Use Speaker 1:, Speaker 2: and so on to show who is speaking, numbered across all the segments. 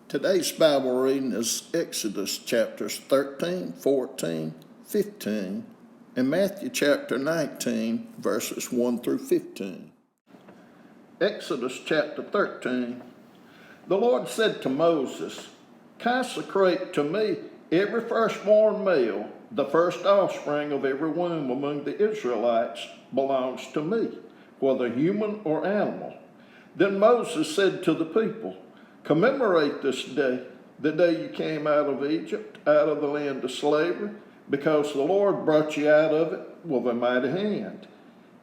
Speaker 1: Today's Bible reading is Exodus chapters 13, 14, 15, and Matthew chapter 19, verses 1 through 15. Exodus chapter 13. The Lord said to Moses, "Consecrate to me every firstborn male, the first offspring of every womb among the Israelites belongs to me, whether human or animal." Then Moses said to the people, "Commemorate this day, the day you came out of Egypt, out of the land of slavery, because the Lord brought you out of it with a mighty hand.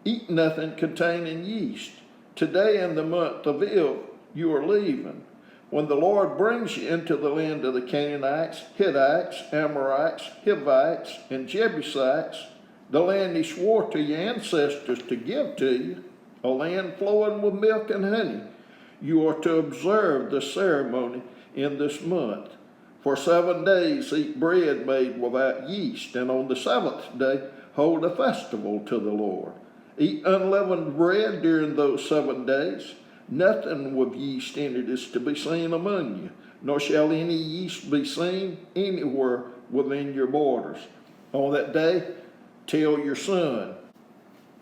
Speaker 1: Eat nothing containing yeast. Today in the month of Elul you are leaving. When the Lord brings you into the land of the Canaanites, Hittites, Amorites, Hivites, and Jebusites, the land he swore to your ancestors to give to you, a land flowing with milk and honey, you are to observe the ceremony in this month. For 7 days eat bread made without yeast, and on the seventh day hold a festival to the Lord. Eat unleavened bread during those 7 days. Nothing with yeast in it is to be seen among you, nor shall any yeast be seen anywhere within your borders. On that day, tell your son,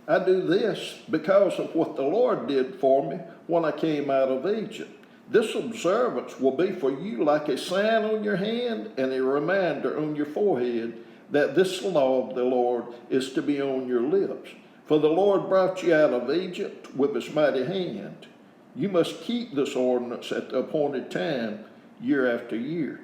Speaker 1: I do this because of what the Lord did for me when I came out of Egypt. This observance will be for you like a sign on your hand and a reminder on your forehead that this law of the Lord is to be on your lips. For the Lord brought you out of Egypt with his mighty hand. You must keep this ordinance at the appointed time, year after year.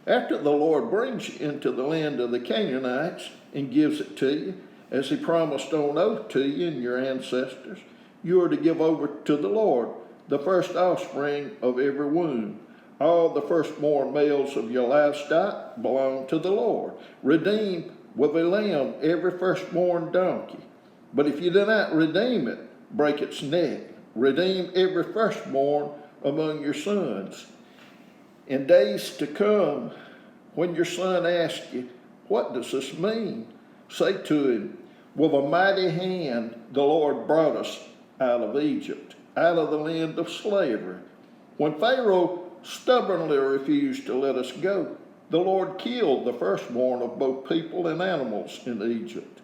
Speaker 1: After the Lord brings you into the land of the Canaanites and gives it to you, as he promised on oath to you and your ancestors, you are to give over to the Lord the first offspring of every womb. All the firstborn males of your livestock belong to the Lord. Redeem with a lamb every firstborn donkey. But if you do not redeem it, break its neck. Redeem every firstborn among your sons. In days to come, when your son asks you, what does this mean? Say to him, with a mighty hand the Lord brought us out of Egypt, out of the land of slavery. When Pharaoh stubbornly refused to let us go, the Lord killed the firstborn of both people and animals in Egypt.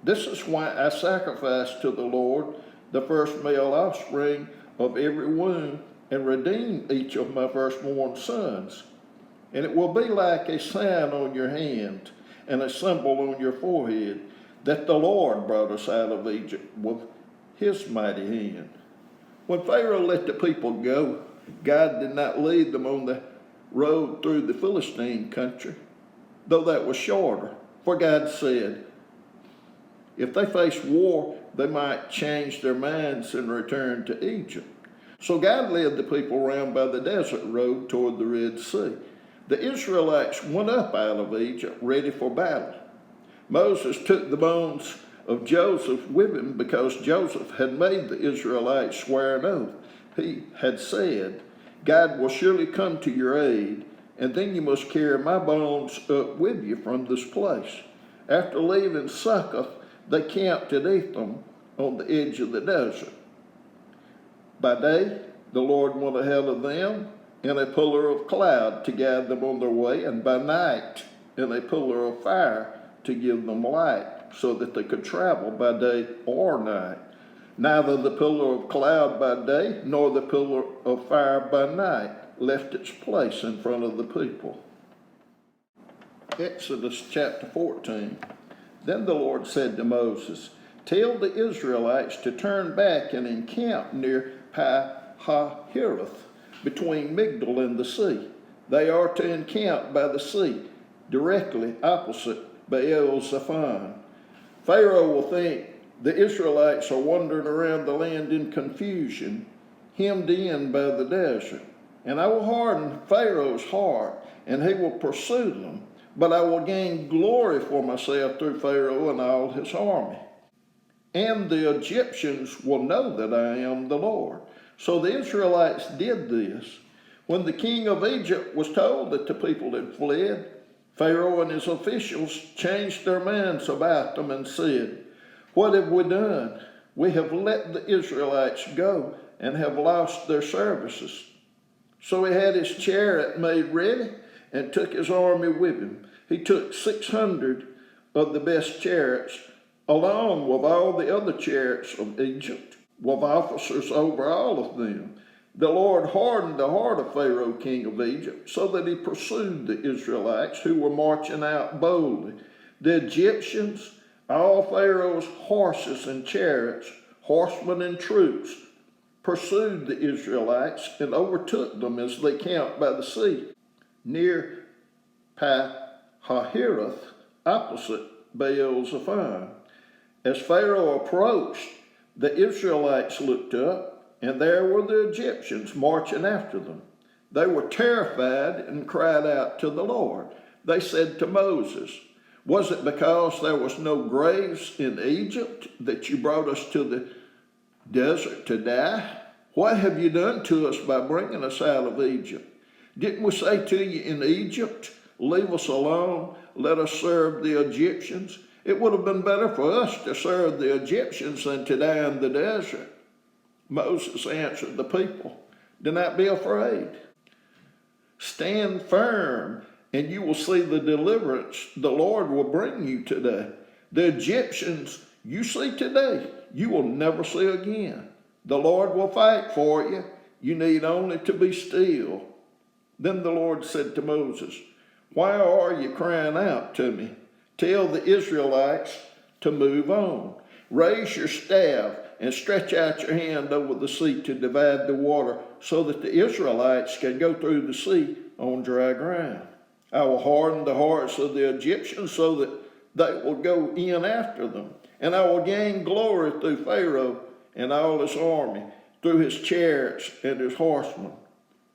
Speaker 1: This is why I sacrifice to the Lord the first male offspring of every womb and redeem each of my firstborn sons. And it will be like a sign on your hand and a symbol on your forehead that the Lord brought us out of Egypt with his mighty hand." When Pharaoh let the people go, God did not lead them on the road through the Philistine country, though that was shorter. For God said, if they face war, they might change their minds and return to Egypt. So God led the people around by the desert road toward the Red Sea. The Israelites went up out of Egypt ready for battle. Moses took the bones of Joseph with him because Joseph had made the Israelites swear an oath. He had said, God will surely come to your aid, and then you must carry my bones up with you from this place. After leaving Succoth, they camped at Etham on the edge of the desert. By day, the Lord went ahead of them in a pillar of cloud to guide them on their way, and by night in a pillar of fire to give them light, so that they could travel by day or night. Neither the pillar of cloud by day nor the pillar of fire by night left its place in front of the people. Exodus chapter 14. Then the Lord said to Moses, tell the Israelites to turn back and encamp near Pi-hahiroth, between Migdol and the sea. They are to encamp by the sea, directly opposite Baal-zephon. Pharaoh will think the Israelites are wandering around the land in confusion, hemmed in by the desert. And I will harden Pharaoh's heart, and he will pursue them. But I will gain glory for myself through Pharaoh and all his army. And the Egyptians will know that I am the Lord. So the Israelites did this. When the king of Egypt was told that the people had fled, Pharaoh and his officials changed their minds about them and said, what have we done? We have let the Israelites go and have lost their services. So he had his chariot made ready and took his army with him. He took 600 of the best chariots, along with all the other chariots of Egypt, with officers over all of them. The Lord hardened the heart of Pharaoh, king of Egypt, so that he pursued the Israelites who were marching out boldly. The Egyptians, all Pharaoh's horses and chariots, horsemen and troops, pursued the Israelites and overtook them as they camped by the sea, near Pi-hahiroth, opposite Baal-zephon. As Pharaoh approached, the Israelites looked up, and there were the Egyptians marching after them. They were terrified and cried out to the Lord. They said to Moses, "Was it because there was no graves in Egypt that you brought us to the desert to die? What have you done to us by bringing us out of Egypt? Didn't we say to you in Egypt, 'Leave us alone, let us serve the Egyptians'? It would have been better for us to serve the Egyptians than to die in the desert." Moses answered the people, "Do not be afraid. Stand firm, and you will see the deliverance the Lord will bring you today. The Egyptians you see today, you will never see again. The Lord will fight for you. You need only to be still." Then the Lord said to Moses, "Why are you crying out to me? Tell the Israelites to move on. Raise your staff and stretch out your hand over the sea to divide the water so that the Israelites can go through the sea on dry ground. I will harden the hearts of the Egyptians so that they will go in after them, and I will gain glory through Pharaoh and all his army, through his chariots and his horsemen.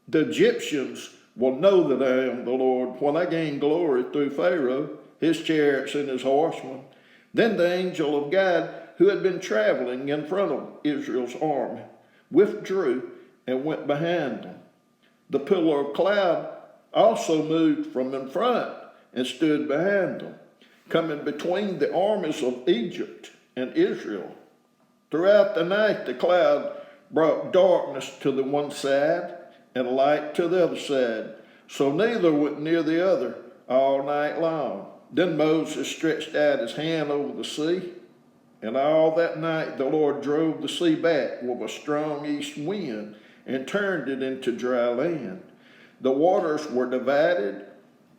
Speaker 1: The Egyptians will know that I am the Lord when I gain glory through Pharaoh, his chariots and his horsemen." Then the angel of God, who had been traveling in front of Israel's army, withdrew and went behind them. The pillar of cloud also moved from in front and stood behind them, coming between the armies of Egypt and Israel. Throughout the night the cloud brought darkness to the one side and light to the other side, so neither went near the other all night long. Then Moses stretched out his hand over the sea, and all that night the Lord drove the sea back with a strong east wind and turned it into dry land. The waters were divided,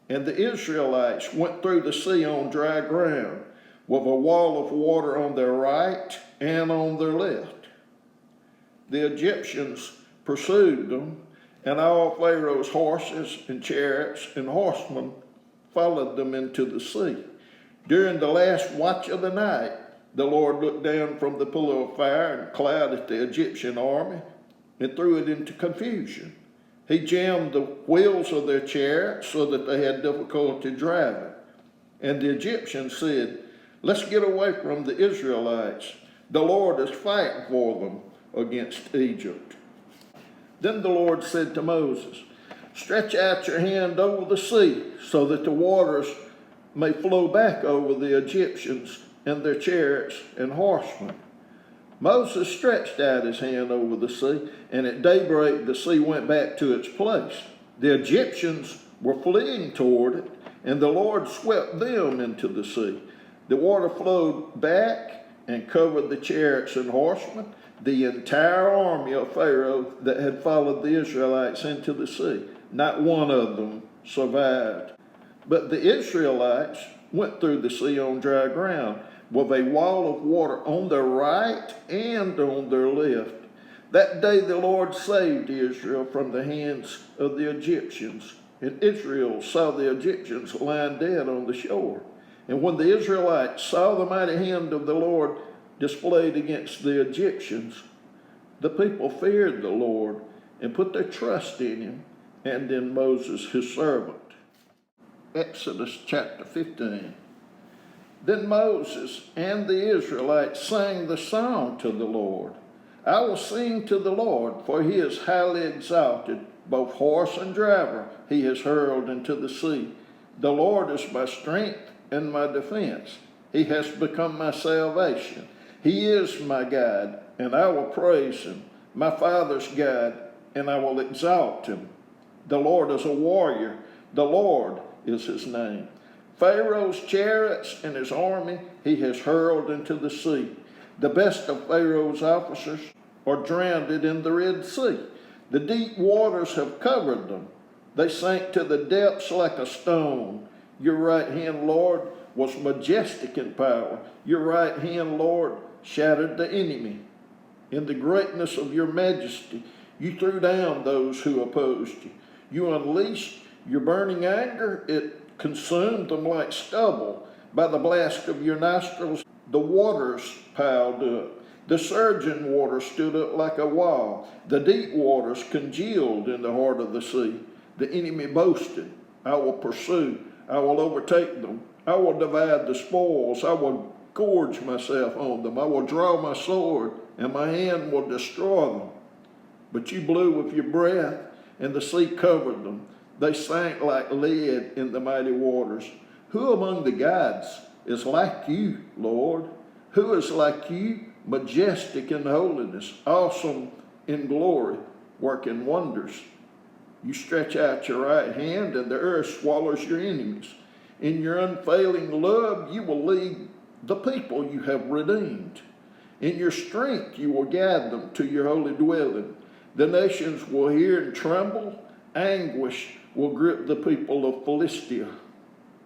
Speaker 1: and the Israelites went through the sea on dry ground, with a wall of water on their right and on their left. The Egyptians pursued them, and all Pharaoh's horses and chariots and horsemen followed them into the sea. During the last watch of the night, the Lord looked down from the pillar of fire and cloud at the Egyptian army and threw it into confusion. He jammed the wheels of their chariots so that they had difficulty driving. And the Egyptians said, "Let's get away from the Israelites. The Lord is fighting for them against Egypt." Then the Lord said to Moses, "Stretch out your hand over the sea so that the waters may flow back over the Egyptians and their chariots and horsemen." Moses stretched out his hand over the sea, and at daybreak the sea went back to its place. The Egyptians were fleeing toward it, and the Lord swept them into the sea. The water flowed back and covered the chariots and horsemen, the entire army of Pharaoh that had followed the Israelites into the sea. Not one of them survived. But the Israelites went through the sea on dry ground, with a wall of water on their right and on their left. That day the Lord saved Israel from the hands of the Egyptians, and Israel saw the Egyptians lying dead on the shore. And when the Israelites saw the mighty hand of the Lord displayed against the Egyptians, the people feared the Lord and put their trust in him and in Moses his servant. Exodus chapter 15. Then Moses and the Israelites sang the song to the Lord. "I will sing to the Lord, for he is highly exalted. Both horse and driver he has hurled into the sea. The Lord is my strength and my defense. He has become my salvation. He is my God, and I will praise him, my father's God, and I will exalt him. The Lord is a warrior. The Lord is his name. Pharaoh's chariots and his army he has hurled into the sea. The best of Pharaoh's officers are drowned in the Red Sea. The deep waters have covered them. They sank to the depths like a stone. Your right hand, Lord, was majestic in power. Your right hand, Lord, shattered the enemy. In the greatness of your majesty, you threw down those who opposed you. You unleashed your burning anger. It consumed them like stubble. By the blast of your nostrils, the waters piled up. The surging water stood up like a wall. The deep waters congealed in the heart of the sea. The enemy boasted, I will pursue. I will overtake them. I will divide the spoils. I will gorge myself on them. I will draw my sword, and my hand will destroy them. But you blew with your breath, and the sea covered them. They sank like lead in the mighty waters. Who among the gods is like you, Lord? Who is like you, majestic in holiness, awesome in glory, working wonders? You stretch out your right hand, and the earth swallows your enemies. In your unfailing love, you will lead the people you have redeemed. In your strength, you will guide them to your holy dwelling. The nations will hear and tremble. Anguish will grip the people of Philistia.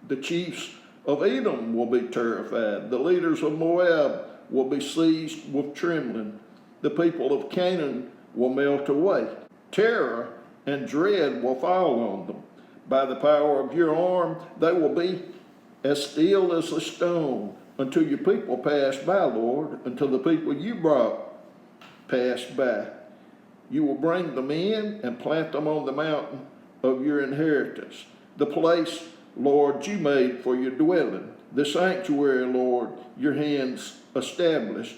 Speaker 1: The chiefs of Edom will be terrified. The leaders of Moab will be seized with trembling. The people of Canaan will melt away. Terror and dread will fall on them. By the power of your arm, they will be as still as a stone until your people pass by, Lord, until the people you brought pass by. You will bring them in and plant them on the mountain of your inheritance, the place, Lord, you made for your dwelling, the sanctuary, Lord, your hands established.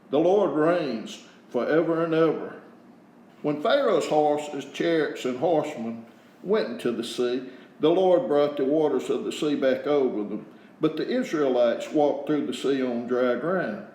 Speaker 1: The Lord reigns forever and ever. When Pharaoh's horses, chariots, and horsemen went into the sea, the Lord brought the waters of the sea back over them. But the Israelites walked through the sea on dry ground.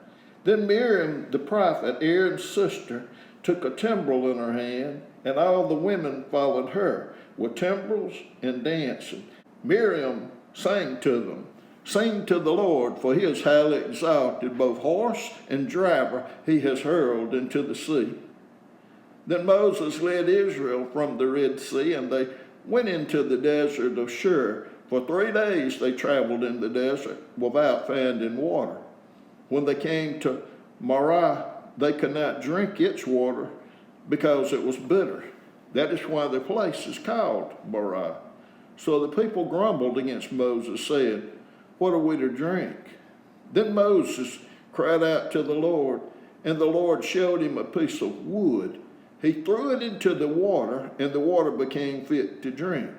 Speaker 1: Then Miriam, the prophet, Aaron's sister, took a timbrel in her hand, and all the women followed her with timbrels and dancing. Miriam sang to them, Sing to the Lord, for he is highly exalted, both horse and driver he has hurled into the sea. Then Moses led Israel from the Red Sea, and they went into the desert of Shur. For 3 days they traveled in the desert without finding water. When they came to Marah, they could not drink its water because it was bitter. That is why the place is called Marah. So the people grumbled against Moses, saying, What are we to drink? Then Moses cried out to the Lord, and the Lord showed him a piece of wood. He threw it into the water, and the water became fit to drink.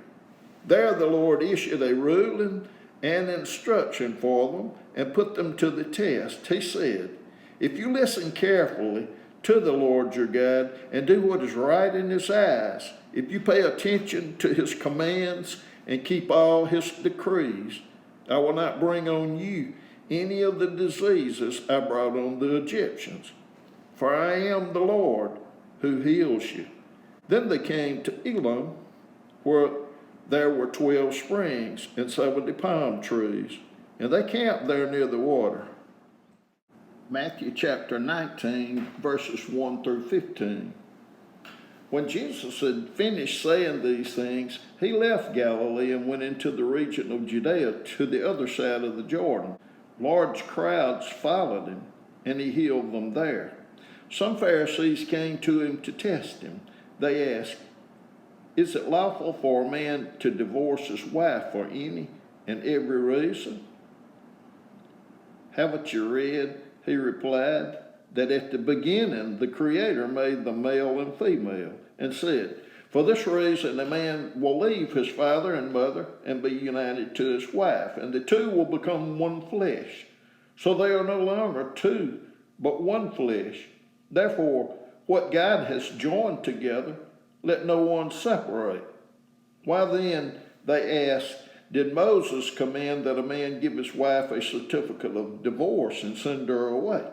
Speaker 1: There the Lord issued a ruling and instruction for them and put them to the test. He said, If you listen carefully to the Lord your God and do what is right in his eyes, if you pay attention to his commands and keep all his decrees, I will not bring on you any of the diseases I brought on the Egyptians. For I am the Lord who heals you. Then they came to Elim, where there were 12 springs and 70 palm trees, and they camped there near the water. Matthew chapter 19, verses 1 through 15. When Jesus had finished saying these things, he left Galilee and went into the region of Judea to the other side of the Jordan. Large crowds followed him, and he healed them there. Some Pharisees came to him to test him. They asked, Is it lawful for a man to divorce his wife for any and every reason? Haven't you read, he replied, that at the beginning the Creator made them male and female, and said, For this reason a man will leave his father and mother and be united to his wife, and the two will become one flesh. So they are no longer two, but one flesh. Therefore, what God has joined together, let no one separate. Why then, they asked, did Moses command that a man give his wife a certificate of divorce and send her away?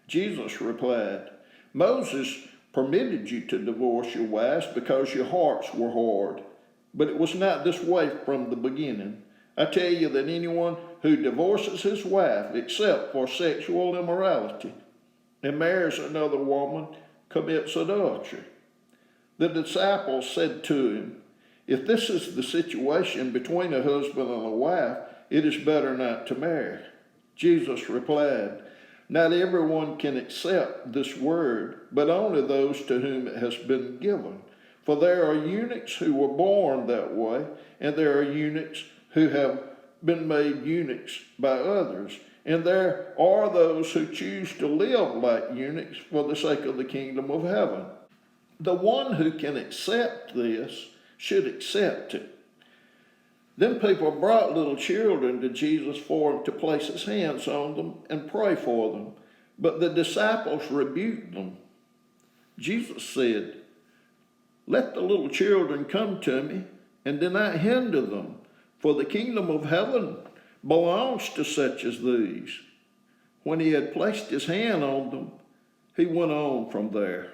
Speaker 1: Jesus replied, Moses permitted you to divorce your wives because your hearts were hard. But it was not this way from the beginning. I tell you that anyone who divorces his wife except for sexual immorality and marries another woman commits adultery. The disciples said to him, "If this is the situation between a husband and a wife, it is better not to marry." Jesus replied, "Not everyone can accept this word, but only those to whom it has been given. For there are eunuchs who were born that way, and there are eunuchs who have been made eunuchs by others. And there are those who choose to live like eunuchs for the sake of the kingdom of heaven. The one who can accept this should accept it." Then people brought little children to Jesus for him to place his hands on them and pray for them. But the disciples rebuked them. Jesus said, "Let the little children come to me, and do not hinder them, for the kingdom of heaven belongs to such as these." When he had placed his hand on them, he went on from there.